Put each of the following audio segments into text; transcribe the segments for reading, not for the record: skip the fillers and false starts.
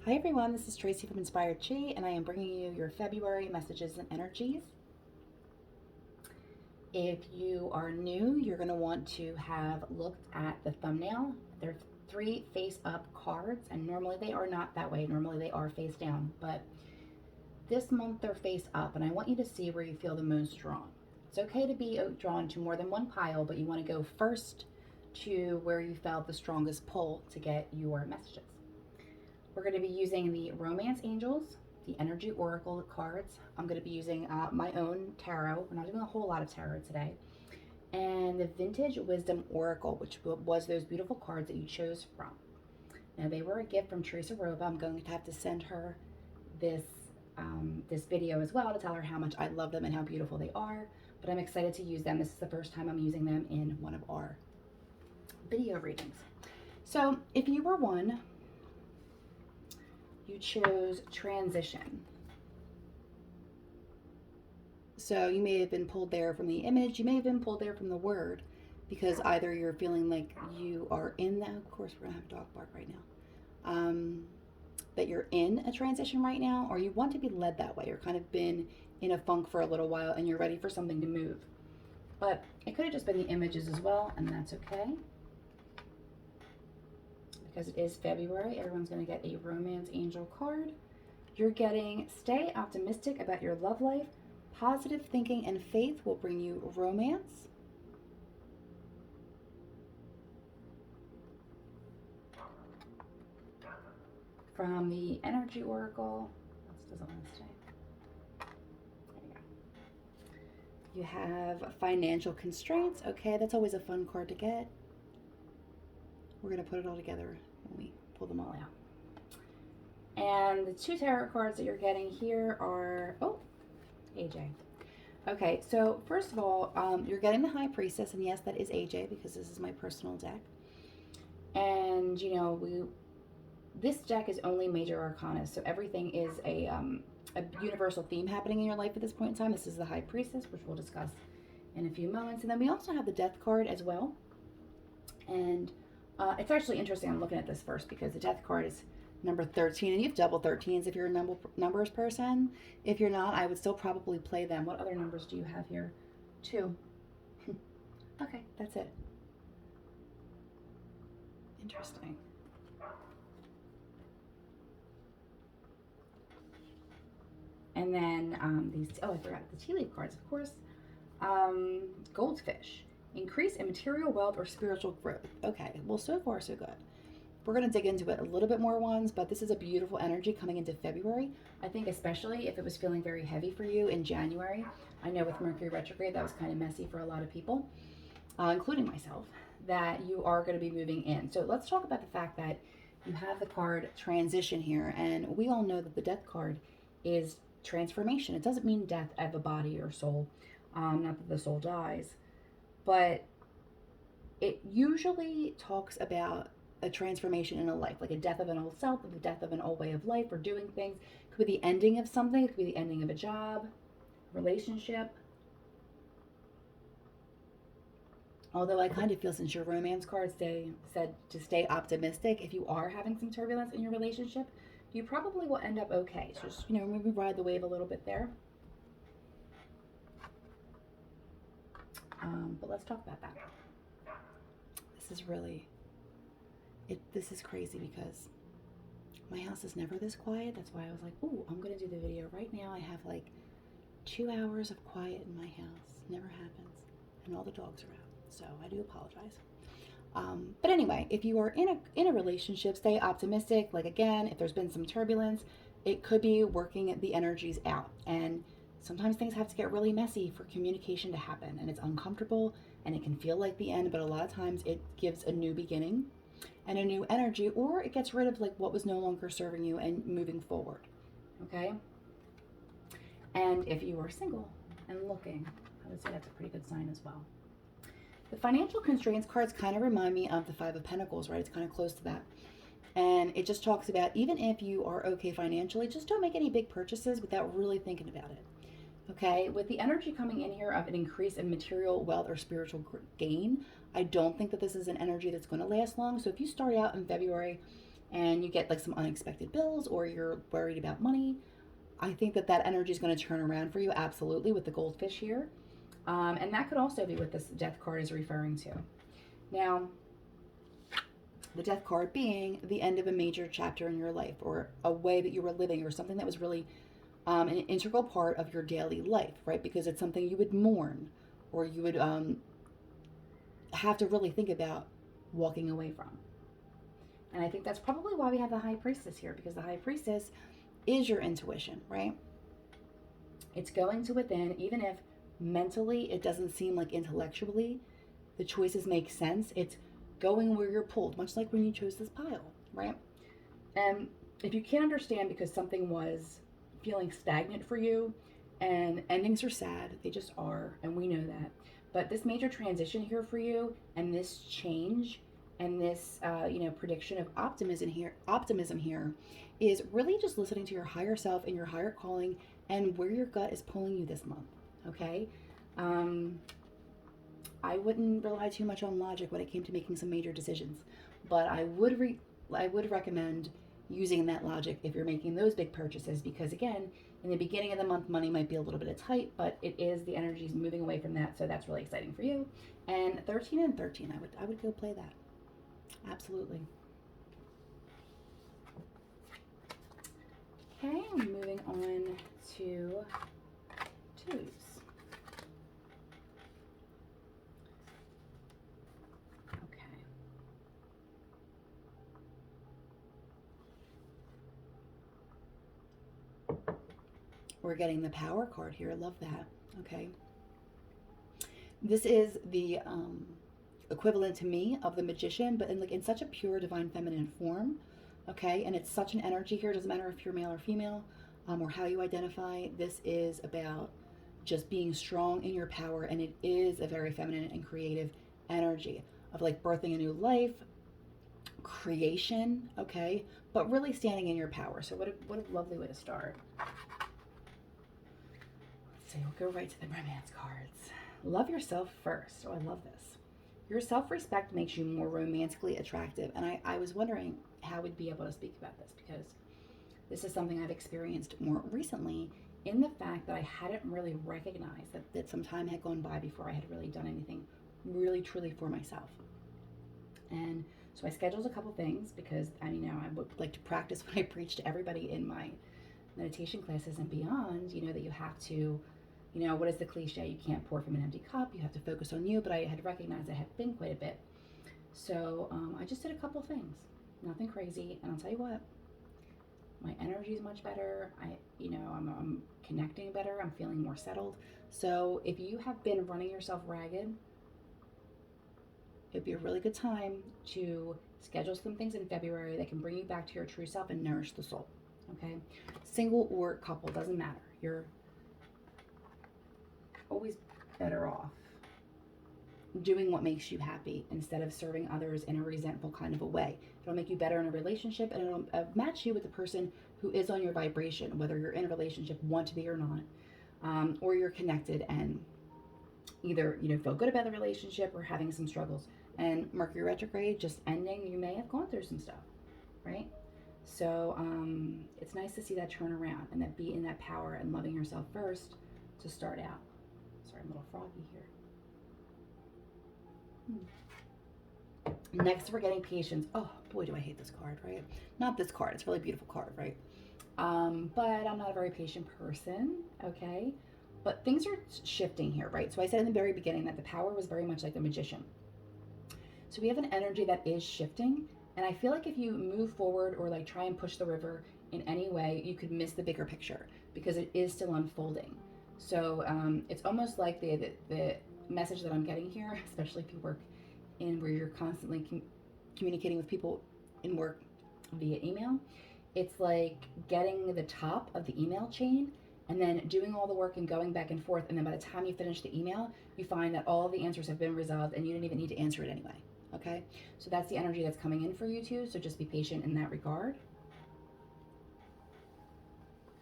Hi everyone, this is Tracy from Inspired Chi, and I am bringing you your February messages and energies. If you are new, you're going to want to have looked at the thumbnail. There are three face up cards, and normally they are not that way. Normally they are face down, but this month they're face up, and I want you to see where you feel the most drawn. It's okay to be drawn to more than one pile, but you want to go first to where you felt the strongest pull to get your messages. We're going to be using the Romance Angels, the Energy Oracle cards. I'm going to be using my own tarot. We're not doing a whole lot of tarot today. And the Vintage Wisdom Oracle, which was those beautiful cards that you chose from. Now, they were a gift from Teresa Roba. I'm going to have to send her this this video as well to tell her how much I love them and how beautiful they are. But I'm excited to use them. This is the first time I'm using them in one of our video readings. So if you were one, you chose transition. So you may have been pulled there from the image, you may have been pulled there from the word, because either you're feeling like you are in that, of course we're gonna have a dog bark right now, that you're in a transition right now, or you want to be led that way, or kind of been in a funk for a little while and you're ready for something to move. But it could have just been the images as well, and that's okay. Because it is February, everyone's going to get a Romance Angel card. You're getting stay optimistic about your love life. Positive thinking and faith will bring you romance. From the Energy Oracle, this doesn't want to stay. There you go. You have financial constraints. Okay, that's always a fun card to get. We're going to put it all together when we pull them all out. And the two tarot cards that you're getting here are, AJ. Okay, so first of all, you're getting the High Priestess, and yes, that is AJ because this is my personal deck. And, you know, this deck is only major arcana, so everything is a universal theme happening in your life at this point in time. This is the High Priestess, which we'll discuss in a few moments. And then we also have the Death card as well. And it's actually interesting. I'm looking at this first because the Death card is number 13, and you have double 13s if you're a numbers person. If you're not, I would still probably play them. What other numbers do you have here? 2. Okay, that's it. Interesting. And then these, I forgot the tea leaf cards, of course. Goldfish. Increase in material wealth or spiritual growth. Okay, well, so far so good. We're going to dig into it a little bit more ones, but this is a beautiful energy coming into February. I think especially if it was feeling very heavy for you in January. I know with Mercury retrograde, that was kind of messy for a lot of people, including myself, that you are going to be moving in. So let's talk about the fact that you have the card transition here, and we all know that the Death card is transformation. It doesn't mean death of a body or soul, not that the soul dies, but it usually talks about a transformation in a life, like a death of an old self, the death of an old way of life or doing things. It could be the ending of something. It could be the ending of a job, relationship. Although I kind of feel, since your romance card said to stay optimistic, if you are having some turbulence in your relationship, you probably will end up okay. So just, maybe ride the wave a little bit there. But let's talk about that. This is really... this is crazy because my house is never this quiet. That's why I was like, ooh, I'm going to do the video right now. I have like 2 hours of quiet in my house. Never happens. And all the dogs are out. So I do apologize. But anyway, if you are in a relationship, stay optimistic. Like, again, if there's been some turbulence, it could be working the energies out. And sometimes things have to get really messy for communication to happen. And it's uncomfortable and it can feel like the end. But a lot of times it gives a new beginning and a new energy, or it gets rid of like what was no longer serving you and moving forward. Okay? And if you are single and looking, I would say that's a pretty good sign as well. The financial constraints cards kind of remind me of the Five of Pentacles, right? It's kind of close to that. And it just talks about, even if you are okay financially, just don't make any big purchases without really thinking about it. Okay, with the energy coming in here of an increase in material wealth or spiritual gain, I don't think that this is an energy that's going to last long. So if you start out in February and you get like some unexpected bills or you're worried about money, I think that that energy is going to turn around for you, absolutely, with the goldfish here. And that could also be what this death card is referring to. Now, the death card being the end of a major chapter in your life, or a way that you were living, or something that was really an integral part of your daily life, right? Because it's something you would mourn, or you would have to really think about walking away from. And I think that's probably why we have the High Priestess here, because the High Priestess is your intuition, right? It's going to within, even if mentally it doesn't seem like intellectually the choices make sense. It's going where you're pulled, much like when you chose this pile, right? And if you can't understand because something was feeling stagnant for you, and endings are sad, they just are, and we know that. But this major transition here for you, and this change, and this prediction of optimism here, is really just listening to your higher self and your higher calling, and where your gut is pulling you this month. Okay. I wouldn't rely too much on logic when it came to making some major decisions, but I would recommend using that logic if you're making those big purchases, because again, in the beginning of the month, money might be a little bit tight, but it is, the energy's moving away from that, so that's really exciting for you. And 13 and 13, I would go play that. Absolutely. Okay, moving on to twos. We're getting the Power card here. I love that. Okay. This is the equivalent to me of the Magician, but in such a pure divine feminine form. Okay. And it's such an energy here. It doesn't matter if you're male or female, or how you identify. This is about just being strong in your power. And it is a very feminine and creative energy of like birthing a new life, creation. Okay. But really standing in your power. So what a lovely way to start. So we'll go right to the romance cards. Love yourself first. Oh, I love this. Your self-respect makes you more romantically attractive. And I was wondering how we'd be able to speak about this, because this is something I've experienced more recently, in the fact that I hadn't really recognized that some time had gone by before I had really done anything really truly for myself. And so I scheduled a couple things, because I would like to practice what I preach to everybody in my meditation classes and beyond, that you have to, what is the cliche? You can't pour from an empty cup. You have to focus on you. But I had recognized I had been quite a bit. So I just did a couple things. Nothing crazy. And I'll tell you what, my energy is much better. I'm connecting better. I'm feeling more settled. So if you have been running yourself ragged, it'd be a really good time to schedule some things in February that can bring you back to your true self and nourish the soul. Okay? Single or couple, doesn't matter. You're always better off doing what makes you happy instead of serving others in a resentful kind of a way. It'll make you better in a relationship, and it'll match you with the person who is on your vibration, whether you're in a relationship, want to be or not, or you're connected and either feel good about the relationship or having some struggles. And Mercury retrograde just ending, you may have gone through some stuff, right? So it's nice to see that turn around and that be in that power and loving yourself first to start out. Sorry, I'm a little froggy here. Next, we're getting patience. Oh boy, do I hate this card, right? Not this card. It's a really beautiful card, right? But I'm not a very patient person, okay? But things are shifting here, right? So I said in the very beginning that the power was very much like the Magician. So we have an energy that is shifting. And I feel like if you move forward or like try and push the river in any way, you could miss the bigger picture, because it is still unfolding. So it's almost like the message that I'm getting here, especially if you work in where you're constantly communicating with people in work via email. It's like getting the top of the email chain and then doing all the work and going back and forth. And then by the time you finish the email, you find that all the answers have been resolved and you didn't even need to answer it anyway. Okay, so that's the energy that's coming in for you too. So just be patient in that regard.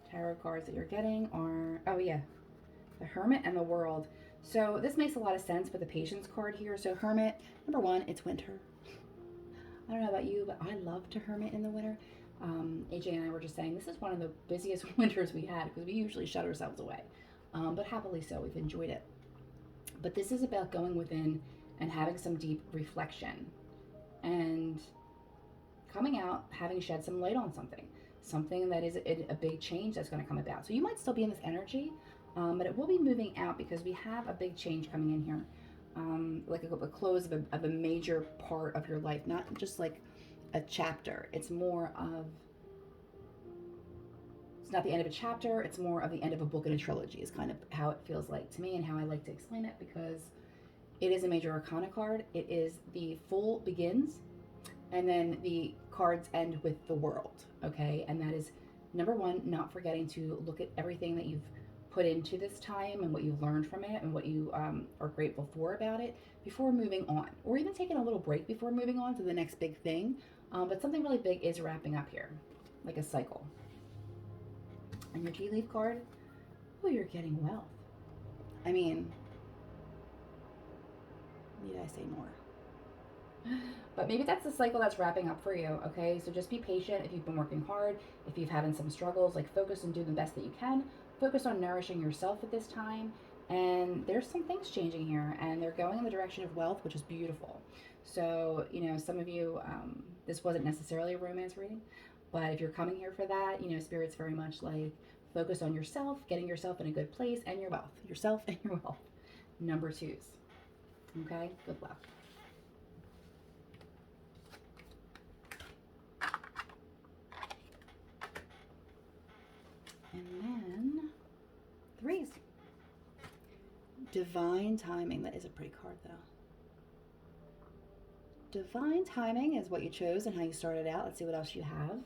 Tarot cards that you're getting are, oh yeah, the Hermit and the World. So this makes a lot of sense with the Patience card here. So Hermit, number one, it's winter. I don't know about you, but I love to hermit in the winter. AJ and I were just saying this is one of the busiest winters we had because we usually shut ourselves away. But happily so, we've enjoyed it. But this is about going within and having some deep reflection and coming out, having shed some light on something that is a big change that's going to come about. So you might still be in this energy, but it will be moving out because we have a big change coming in here. Like a close of a major part of your life, not just like a chapter. It's more of, it's not the end of a chapter, it's more of the end of a book and a trilogy is kind of how it feels like to me and how I like to explain it, because it is a major arcana card. It is the full begins and then the cards end with the world, okay? And that is number one, not forgetting to look at everything that you've put into this time and what you've learned from it and what you are grateful for about it before moving on, or even taking a little break before moving on to the next big thing. But something really big is wrapping up here, like a cycle. And your tea leaf card, oh, you're getting wealth. I mean, need I say more? But maybe that's the cycle that's wrapping up for you, okay? So just be patient if you've been working hard, if you've having some struggles, like focus on doing the best that you can. Focus on nourishing yourself at this time. And there's some things changing here, and they're going in the direction of wealth, which is beautiful. So, you know, some of you, this wasn't necessarily a romance reading, but if you're coming here for that, you know, Spirit's very much like focus on yourself, getting yourself in a good place, and your wealth. Yourself and your wealth. Number twos. Okay? Good luck. And then threes. Divine timing. That is a pretty card, though. Divine timing is what you chose and how you started out. Let's see what else you have.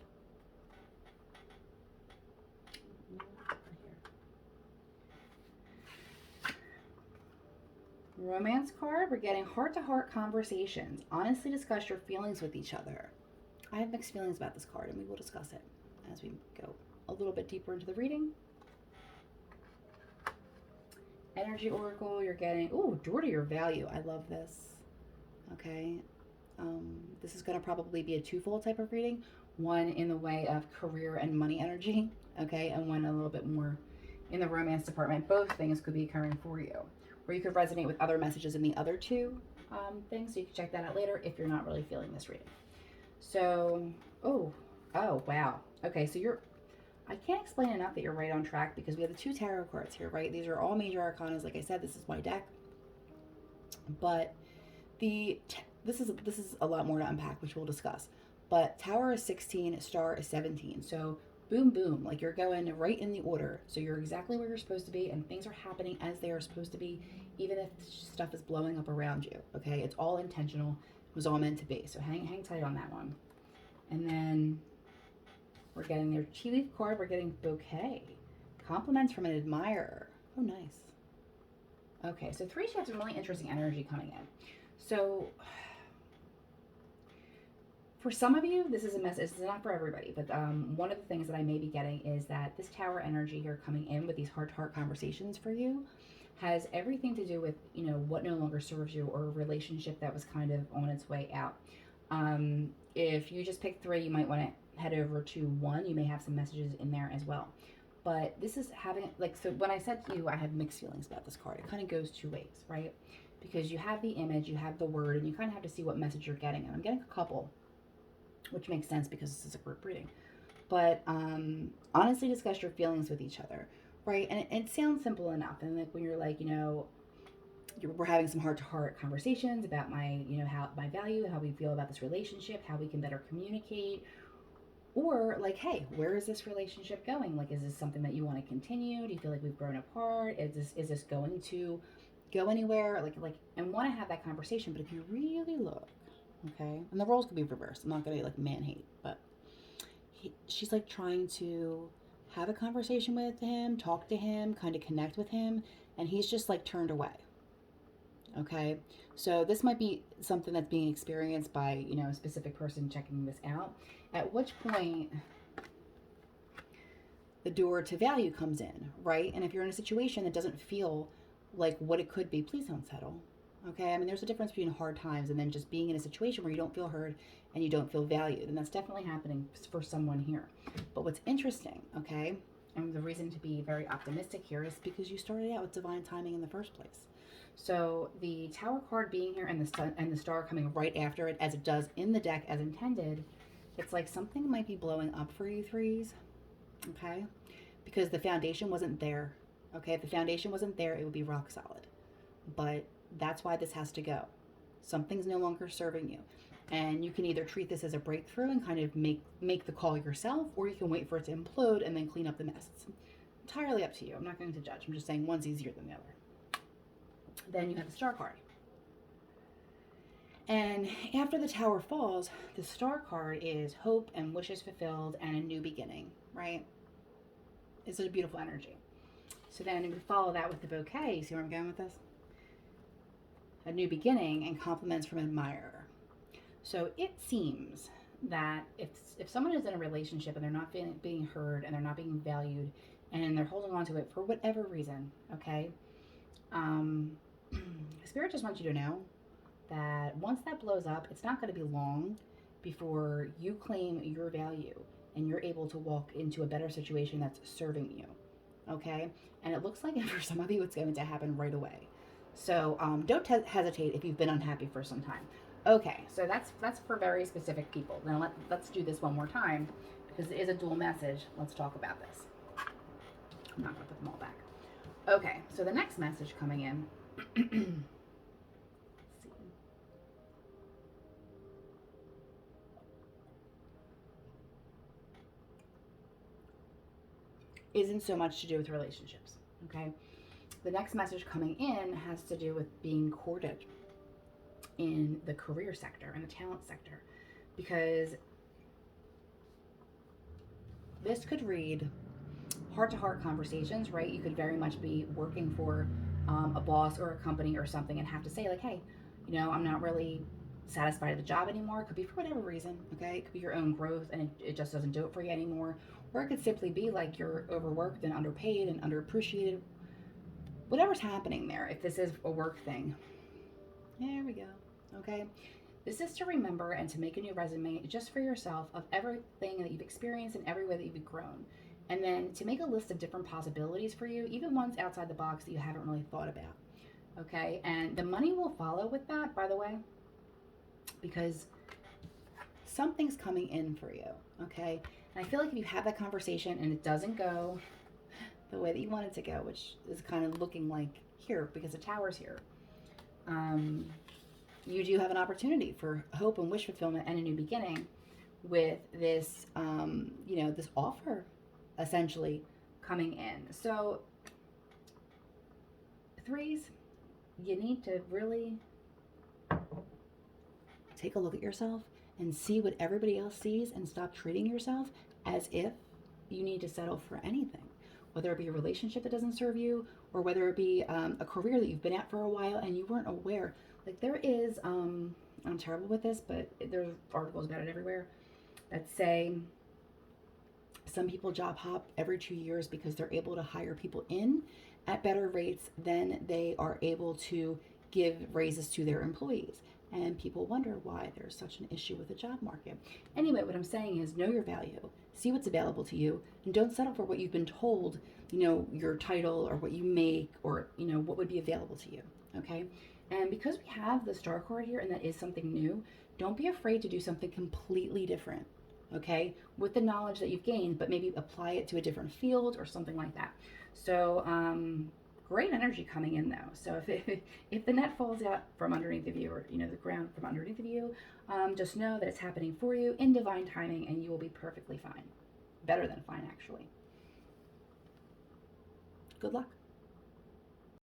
Romance card. We're getting heart-to-heart conversations. Honestly discuss your feelings with each other. I have mixed feelings about this card, and we will discuss it as we go a little bit deeper into the reading. Energy Oracle, you're getting, ooh, door to your value. I love this. Okay. This is going to probably be a twofold type of reading. One in the way of career and money energy, okay, and one a little bit more in the romance department. Both things could be occurring for you. Or you could resonate with other messages in the other two things, so you can check that out later if you're not really feeling this reading. So, oh, wow. Okay, so I can't explain enough that you're right on track, because we have the two tarot cards here, right? These are all major arcanas. Like I said, this is my deck. But this is a lot more to unpack, which we'll discuss. But Tower is 16, Star is 17. So boom, boom, like you're going right in the order. So you're exactly where you're supposed to be, and things are happening as they are supposed to be, even if stuff is blowing up around you, okay? It's all intentional. It was all meant to be. So hang tight on that one. And then we're getting their tea leaf card. We're getting bouquet. Compliments from an admirer. Oh, nice. Okay, so three, you have some really interesting energy coming in. So for some of you, this is a message. It's not for everybody, but one of the things that I may be getting is that this tower energy here coming in with these heart-to-heart conversations for you has everything to do with, you know, what no longer serves you, or a relationship that was kind of on its way out. If you just picked three, you might want to head over to one. You may have some messages in there as well. But this is having, like, so when I said to you, I have mixed feelings about this card. It kind of goes two ways, right? Because you have the image, you have the word, and you kind of have to see what message you're getting. And I'm getting a couple, which makes sense because this is a group reading. But honestly discuss your feelings with each other, right? And it sounds simple enough. And like when you're like, you know, we're having some heart-to-heart conversations about my, you know, how my value, how we feel about this relationship, how we can better communicate. Or like, hey, where is this relationship going? Like, is this something that you want to continue? Do you feel like we've grown apart? Is this going to go anywhere? Like, and want to have that conversation. But if you really look, okay, and the roles could be reversed. I'm not gonna be like man hate, but she's like trying to have a conversation with him, talk to him, kind of connect with him, and he's just like turned away. Okay, so this might be something that's being experienced by, you know, a specific person checking this out, at which point the door to value comes in, right? And if you're in a situation that doesn't feel like what it could be, please don't settle. Okay, I mean, there's a difference between hard times and then just being in a situation where you don't feel heard and you don't feel valued. And that's definitely happening for someone here. But what's interesting, okay, and the reason to be very optimistic here is because you started out with divine timing in the first place. So the Tower card being here and the sun and the star coming right after it, as it does in the deck as intended, it's like something might be blowing up for you threes, okay? Because the foundation wasn't there. Okay, if the foundation wasn't there, it would be rock solid. But that's why this has to go. Something's no longer serving you. And you can either treat this as a breakthrough and kind of make the call yourself, or you can wait for it to implode and then clean up the mess. It's entirely up to you. I'm not going to judge. I'm just saying one's easier than the other. Then you have the star card. And after the tower falls, the star card is hope and wishes fulfilled and a new beginning, right? It's a beautiful energy. So then we follow that with the bouquet. You see where I'm going with this? A new beginning and compliments from an admirer. So it seems that if someone is in a relationship and they're not being heard and they're not being valued and they're holding on to it for whatever reason, okay, Spirit just wants you to know that once that blows up, it's not going to be long before you claim your value and you're able to walk into a better situation that's serving you, okay? And it looks like for some of you, it's going to happen right away. So don't hesitate if you've been unhappy for some time. Okay, so that's for very specific people. Now let's do this one more time because it is a dual message. Let's talk about this. I'm not going to put them all back. Okay, so the next message coming in. Let's see. Isn't so much to do with relationships, okay? The next message coming in has to do with being courted in the career sector and the talent sector, because this could read heart-to-heart conversations, right? You could very much be working for a boss or a company or something and have to say like, hey, you know, I'm not really satisfied with the job anymore. It could be for whatever reason, okay? It could be your own growth and it just doesn't do it for you anymore. Or it could simply be like you're overworked and underpaid and underappreciated. Whatever's happening there, if this is a work thing. There we go, okay? This is to remember and to make a new resume just for yourself of everything that you've experienced and every way that you've grown. And then to make a list of different possibilities for you, even ones outside the box that you haven't really thought about. Okay, and the money will follow with that, by the way, because something's coming in for you. Okay, and I feel like if you have that conversation and it doesn't go the way that you want it to go, which is kind of looking like here because the tower's here, you do have an opportunity for hope and wish fulfillment and a new beginning with this, this offer essentially coming in. So threes, you need to really take a look at yourself and see what everybody else sees and stop treating yourself as if you need to settle for anything, whether it be a relationship that doesn't serve you or whether it be a career that you've been at for a while and you weren't aware. Like there is, I'm terrible with this, but there's articles about it everywhere that say some people job hop every 2 years because they're able to hire people in at better rates than they are able to give raises to their employees. And people wonder why there's such an issue with the job market. Anyway, what I'm saying is know your value, see what's available to you, and don't settle for what you've been told, your title or what you make or, what would be available to you, okay? And because we have the star card here and that is something new, don't be afraid to do something completely different, okay? With the knowledge that you've gained, but maybe apply it to a different field or something like that. So, great energy coming in though. So if the net falls out from underneath of you or the ground from underneath of you, just know that it's happening for you in divine timing and you will be perfectly fine. Better than fine, actually. Good luck.